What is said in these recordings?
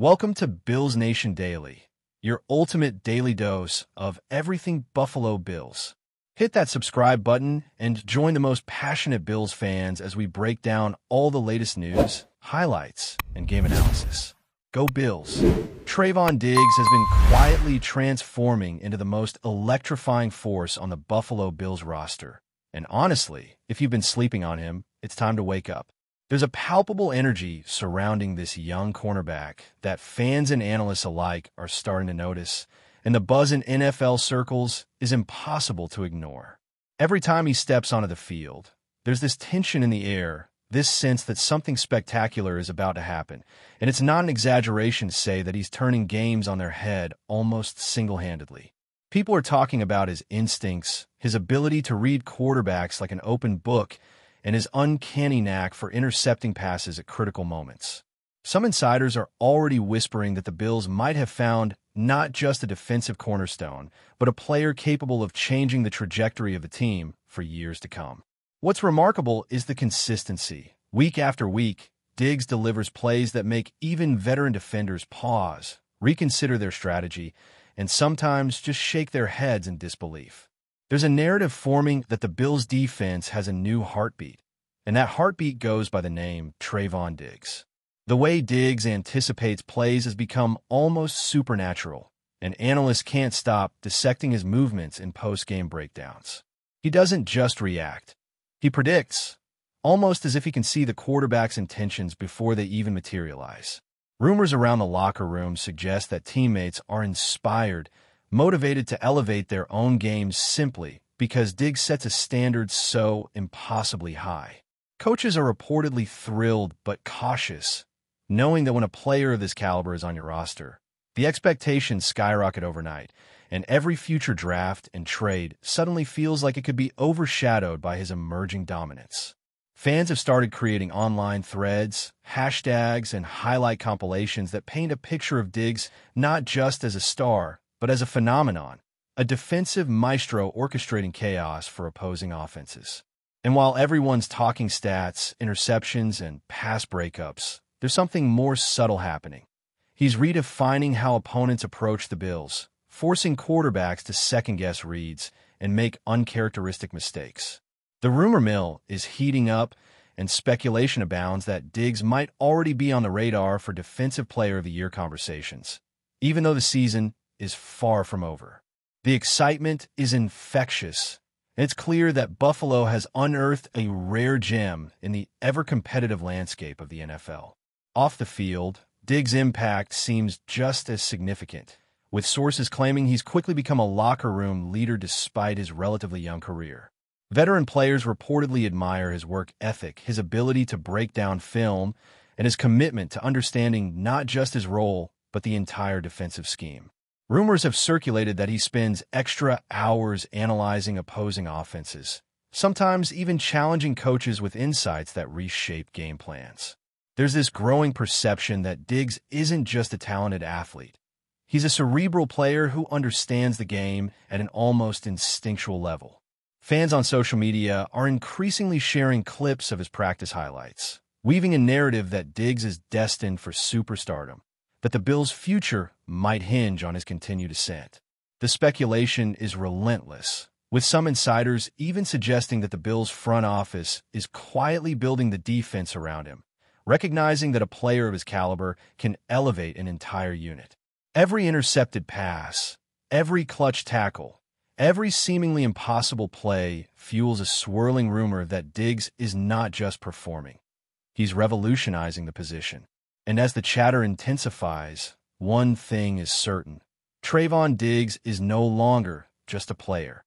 Welcome to Bills Nation Daily, your ultimate daily dose of everything Buffalo Bills. Hit that subscribe button and join the most passionate Bills fans as we break down all the latest news, highlights, and game analysis. Go Bills! Trevon Diggs has been quietly transforming into the most electrifying force on the Buffalo Bills roster. And honestly, if you've been sleeping on him, it's time to wake up. There's a palpable energy surrounding this young cornerback that fans and analysts alike are starting to notice, and the buzz in NFL circles is impossible to ignore. Every time he steps onto the field, there's this tension in the air, this sense that something spectacular is about to happen, and it's not an exaggeration to say that he's turning games on their head almost single-handedly. People are talking about his instincts, his ability to read quarterbacks like an open book, and his uncanny knack for intercepting passes at critical moments. Some insiders are already whispering that the Bills might have found not just a defensive cornerstone, but a player capable of changing the trajectory of the team for years to come. What's remarkable is the consistency. Week after week, Diggs delivers plays that make even veteran defenders pause, reconsider their strategy, and sometimes just shake their heads in disbelief. There's a narrative forming that the Bills' defense has a new heartbeat, and that heartbeat goes by the name Trevon Diggs. The way Diggs anticipates plays has become almost supernatural, and analysts can't stop dissecting his movements in post-game breakdowns. He doesn't just react. He predicts, almost as if he can see the quarterback's intentions before they even materialize. Rumors around the locker room suggest that teammates are inspired, motivated to elevate their own games simply because Diggs sets a standard so impossibly high. Coaches are reportedly thrilled but cautious, knowing that when a player of this caliber is on your roster, the expectations skyrocket overnight, and every future draft and trade suddenly feels like it could be overshadowed by his emerging dominance. Fans have started creating online threads, hashtags, and highlight compilations that paint a picture of Diggs not just as a star, but as a phenomenon, a defensive maestro orchestrating chaos for opposing offenses. And while everyone's talking stats, interceptions, and pass breakups, there's something more subtle happening. He's redefining how opponents approach the Bills, forcing quarterbacks to second-guess reads and make uncharacteristic mistakes. The rumor mill is heating up, and speculation abounds that Diggs might already be on the radar for Defensive Player of the Year conversations, even though the season is far from over. The excitement is infectious, and it's clear that Buffalo has unearthed a rare gem in the ever-competitive landscape of the NFL. Off the field, Diggs' impact seems just as significant, with sources claiming he's quickly become a locker room leader despite his relatively young career. Veteran players reportedly admire his work ethic, his ability to break down film, and his commitment to understanding not just his role, but the entire defensive scheme. Rumors have circulated that he spends extra hours analyzing opposing offenses, sometimes even challenging coaches with insights that reshape game plans. There's this growing perception that Diggs isn't just a talented athlete. He's a cerebral player who understands the game at an almost instinctual level. Fans on social media are increasingly sharing clips of his practice highlights, weaving a narrative that Diggs is destined for superstardom, that the Bills' future might hinge on his continued ascent. The speculation is relentless, with some insiders even suggesting that the Bills' front office is quietly building the defense around him, recognizing that a player of his caliber can elevate an entire unit. Every intercepted pass, every clutch tackle, every seemingly impossible play fuels a swirling rumor that Diggs is not just performing. He's revolutionizing the position. And as the chatter intensifies, one thing is certain. Trevon Diggs is no longer just a player.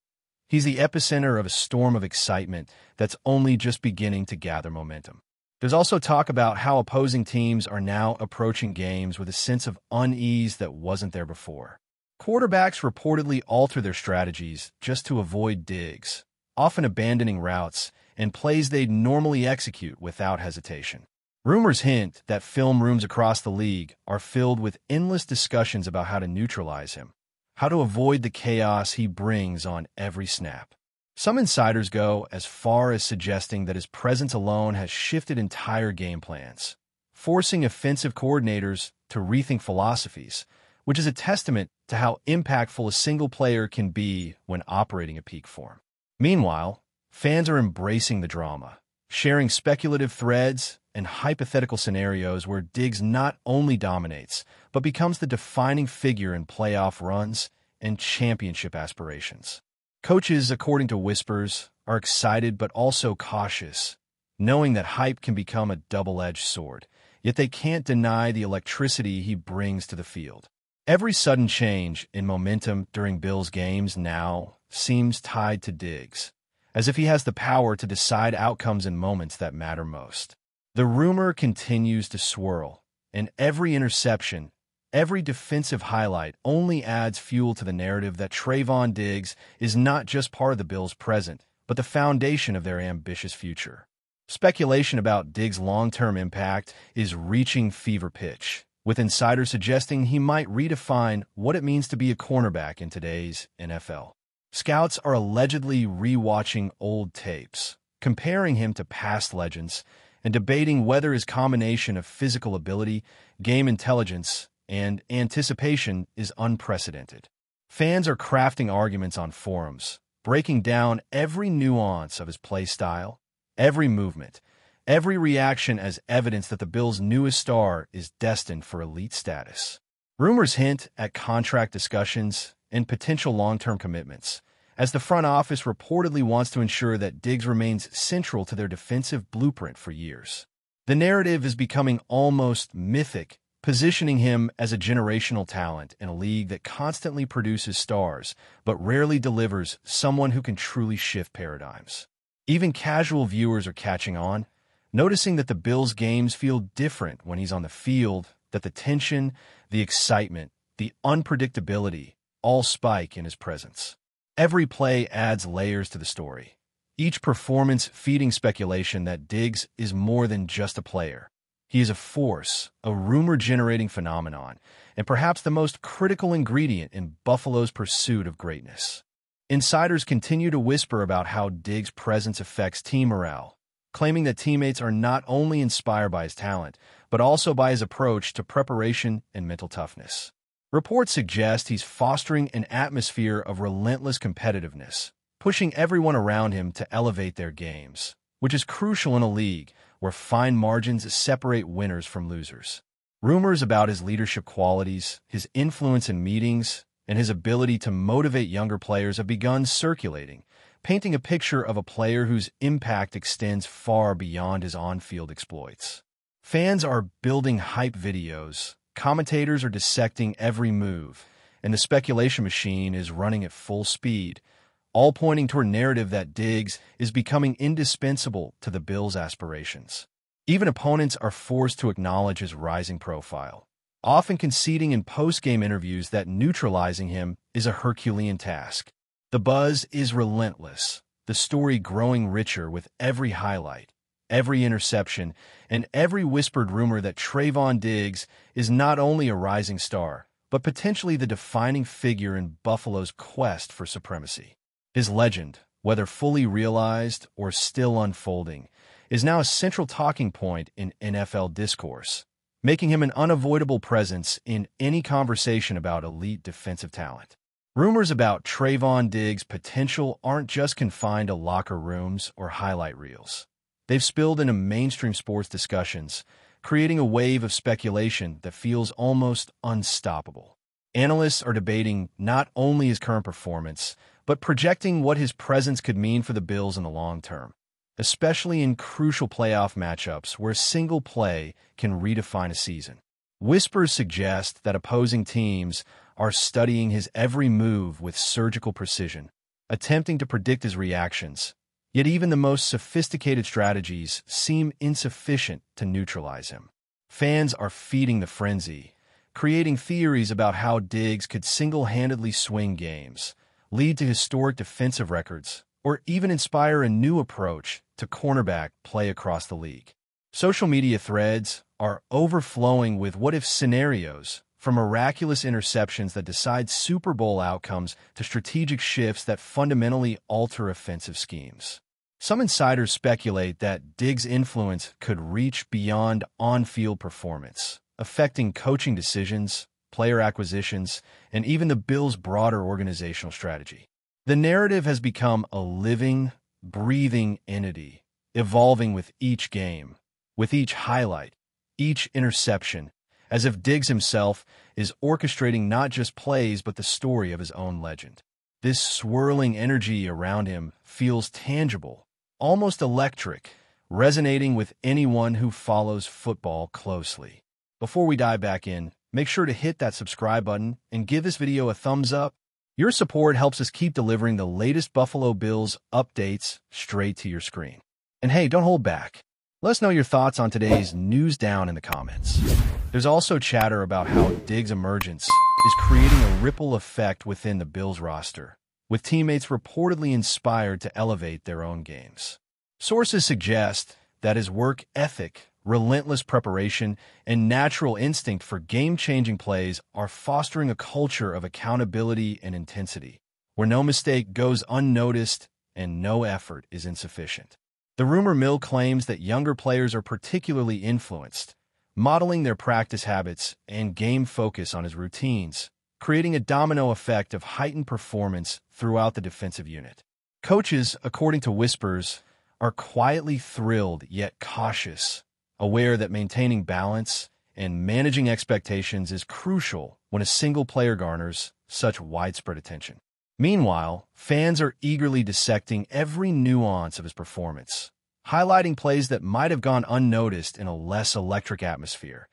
He's the epicenter of a storm of excitement that's only just beginning to gather momentum. There's also talk about how opposing teams are now approaching games with a sense of unease that wasn't there before. Quarterbacks reportedly alter their strategies just to avoid Diggs, often abandoning routes and plays they'd normally execute without hesitation. Rumors hint that film rooms across the league are filled with endless discussions about how to neutralize him, how to avoid the chaos he brings on every snap. Some insiders go as far as suggesting that his presence alone has shifted entire game plans, forcing offensive coordinators to rethink philosophies, which is a testament to how impactful a single player can be when operating at peak form. Meanwhile, fans are embracing the drama, sharing speculative threads and hypothetical scenarios where Diggs not only dominates, but becomes the defining figure in playoff runs and championship aspirations. Coaches, according to whispers, are excited but also cautious, knowing that hype can become a double-edged sword, yet they can't deny the electricity he brings to the field. Every sudden change in momentum during Bills games now seems tied to Diggs, as if he has the power to decide outcomes in moments that matter most. The rumor continues to swirl, and every interception, every defensive highlight only adds fuel to the narrative that Trevon Diggs is not just part of the Bills' present, but the foundation of their ambitious future. Speculation about Diggs' long-term impact is reaching fever pitch, with insiders suggesting he might redefine what it means to be a cornerback in today's NFL. Scouts are allegedly re-watching old tapes, comparing him to past legends, and debating whether his combination of physical ability, game intelligence, and anticipation is unprecedented. Fans are crafting arguments on forums, breaking down every nuance of his play style, every movement, every reaction as evidence that the Bills' newest star is destined for elite status. Rumors hint at contract discussions and potential long-term commitments, as the front office reportedly wants to ensure that Diggs remains central to their defensive blueprint for years. The narrative is becoming almost mythic, positioning him as a generational talent in a league that constantly produces stars but rarely delivers someone who can truly shift paradigms. Even casual viewers are catching on, noticing that the Bills' games feel different when he's on the field, that the tension, the excitement, the unpredictability all spike in his presence. Every play adds layers to the story, each performance feeding speculation that Diggs is more than just a player. He is a force, a rumor-generating phenomenon, and perhaps the most critical ingredient in Buffalo's pursuit of greatness. Insiders continue to whisper about how Diggs' presence affects team morale, claiming that teammates are not only inspired by his talent, but also by his approach to preparation and mental toughness. Reports suggest he's fostering an atmosphere of relentless competitiveness, pushing everyone around him to elevate their games, which is crucial in a league where fine margins separate winners from losers. Rumors about his leadership qualities, his influence in meetings, and his ability to motivate younger players have begun circulating, painting a picture of a player whose impact extends far beyond his on-field exploits. Fans are building hype videos, commentators are dissecting every move, and the speculation machine is running at full speed, all pointing toward a narrative that Diggs is becoming indispensable to the Bills' aspirations. Even opponents are forced to acknowledge his rising profile, often conceding in post-game interviews that neutralizing him is a Herculean task. The buzz is relentless, the story growing richer with every highlight, every interception, and every whispered rumor that Trevon Diggs is not only a rising star, but potentially the defining figure in Buffalo's quest for supremacy. His legend, whether fully realized or still unfolding, is now a central talking point in NFL discourse, making him an unavoidable presence in any conversation about elite defensive talent. Rumors about Trevon Diggs' potential aren't just confined to locker rooms or highlight reels. They've spilled into mainstream sports discussions, creating a wave of speculation that feels almost unstoppable. Analysts are debating not only his current performance, but projecting what his presence could mean for the Bills in the long term, especially in crucial playoff matchups where a single play can redefine a season. Whispers suggest that opposing teams are studying his every move with surgical precision, attempting to predict his reactions. Yet even the most sophisticated strategies seem insufficient to neutralize him. Fans are feeding the frenzy, creating theories about how Diggs could single-handedly swing games, lead to historic defensive records, or even inspire a new approach to cornerback play across the league. Social media threads are overflowing with what-if scenarios, from miraculous interceptions that decide Super Bowl outcomes to strategic shifts that fundamentally alter offensive schemes. Some insiders speculate that Diggs' influence could reach beyond on-field performance, affecting coaching decisions, player acquisitions, and even the Bills' broader organizational strategy. The narrative has become a living, breathing entity, evolving with each game, with each highlight, each interception, as if Diggs himself is orchestrating not just plays but the story of his own legend. This swirling energy around him feels tangible, almost electric, resonating with anyone who follows football closely. Before we dive back in, make sure to hit that subscribe button and give this video a thumbs up. Your support helps us keep delivering the latest Buffalo Bills updates straight to your screen. And hey, don't hold back. Let us know your thoughts on today's news down in the comments. There's also chatter about how Diggs' emergence is creating a ripple effect within the Bills roster, with teammates reportedly inspired to elevate their own games. Sources suggest that his work ethic, relentless preparation, and natural instinct for game-changing plays are fostering a culture of accountability and intensity, where no mistake goes unnoticed and no effort is insufficient. The rumor mill claims that younger players are particularly influenced, modeling their practice habits and game focus on his routines, creating a domino effect of heightened performance throughout the defensive unit. Coaches, according to whispers, are quietly thrilled yet cautious, aware that maintaining balance and managing expectations is crucial when a single player garners such widespread attention. Meanwhile, fans are eagerly dissecting every nuance of his performance, highlighting plays that might have gone unnoticed in a less electric atmosphere,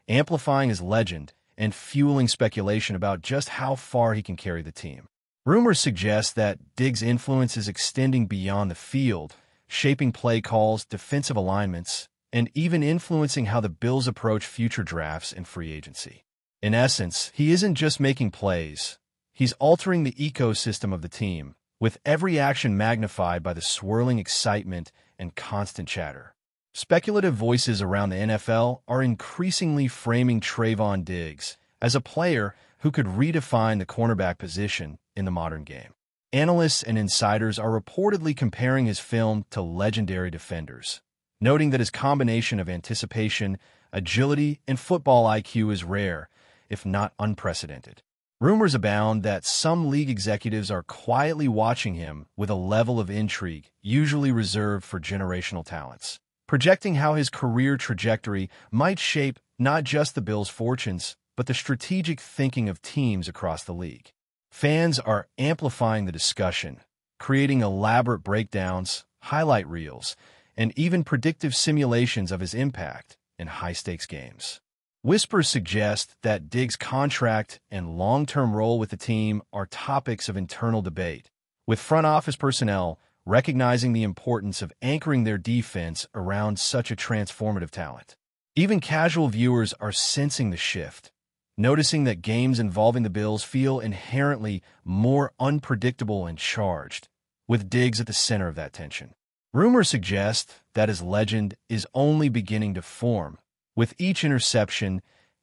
amplifying his legend and fueling speculation about just how far he can carry the team. Rumors suggest that Diggs' influence is extending beyond the field, shaping play calls, defensive alignments, and even influencing how the Bills approach future drafts and free agency. In essence, he isn't just making plays. He's altering the ecosystem of the team, with every action magnified by the swirling excitement and constant chatter. Speculative voices around the NFL are increasingly framing Trayvon Diggs as a player who could redefine the cornerback position in the modern game. Analysts and insiders are reportedly comparing his film to legendary defenders, noting that his combination of anticipation, agility, and football IQ is rare, if not unprecedented. Rumors abound that some league executives are quietly watching him with a level of intrigue usually reserved for generational talents, projecting how his career trajectory might shape not just the Bills' fortunes, but the strategic thinking of teams across the league. Fans are amplifying the discussion, creating elaborate breakdowns, highlight reels, and even predictive simulations of his impact in high-stakes games. Whispers suggest that Diggs' contract and long-term role with the team are topics of internal debate, with front office personnel recognizing the importance of anchoring their defense around such a transformative talent. Even casual viewers are sensing the shift, noticing that games involving the Bills feel inherently more unpredictable and charged, with Diggs at the center of that tension. Rumors suggest that his legend is only beginning to form, with each interception,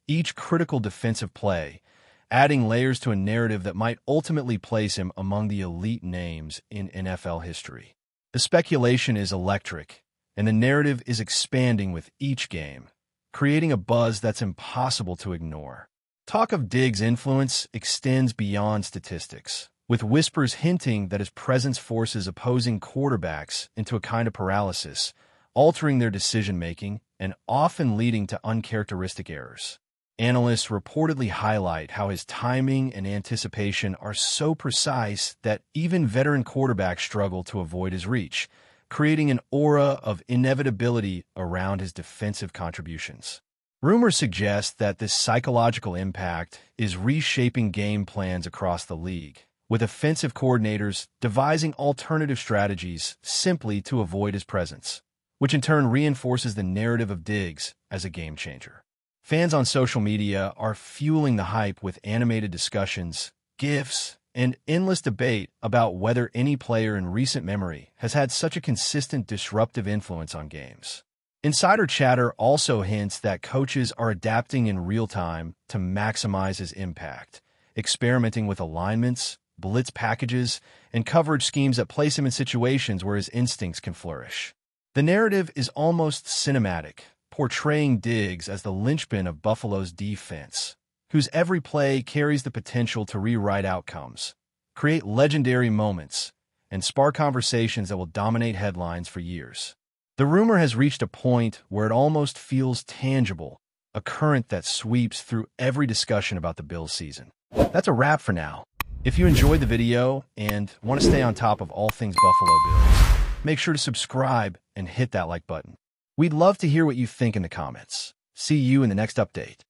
each critical defensive play, adding layers to a narrative that might ultimately place him among the elite names in NFL history. The speculation is electric, and the narrative is expanding with each game, creating a buzz that's impossible to ignore. Talk of Diggs' influence extends beyond statistics, with whispers hinting that his presence forces opposing quarterbacks into a kind of paralysis, altering their decision-making and often leading to uncharacteristic errors. Analysts reportedly highlight how his timing and anticipation are so precise that even veteran quarterbacks struggle to avoid his reach, creating an aura of inevitability around his defensive contributions. Rumors suggest that this psychological impact is reshaping game plans across the league, with offensive coordinators devising alternative strategies simply to avoid his presence, which in turn reinforces the narrative of Diggs as a game-changer. Fans on social media are fueling the hype with animated discussions, GIFs, and endless debate about whether any player in recent memory has had such a consistent disruptive influence on games. Insider chatter also hints that coaches are adapting in real time to maximize his impact, experimenting with alignments, blitz packages, and coverage schemes that place him in situations where his instincts can flourish. The narrative is almost cinematic, portraying Diggs as the linchpin of Buffalo's defense, whose every play carries the potential to rewrite outcomes, create legendary moments, and spark conversations that will dominate headlines for years. The rumor has reached a point where it almost feels tangible, a current that sweeps through every discussion about the Bills season. That's a wrap for now. If you enjoyed the video and want to stay on top of all things Buffalo Bills, make sure to subscribe and hit that like button. We'd love to hear what you think in the comments. See you in the next update.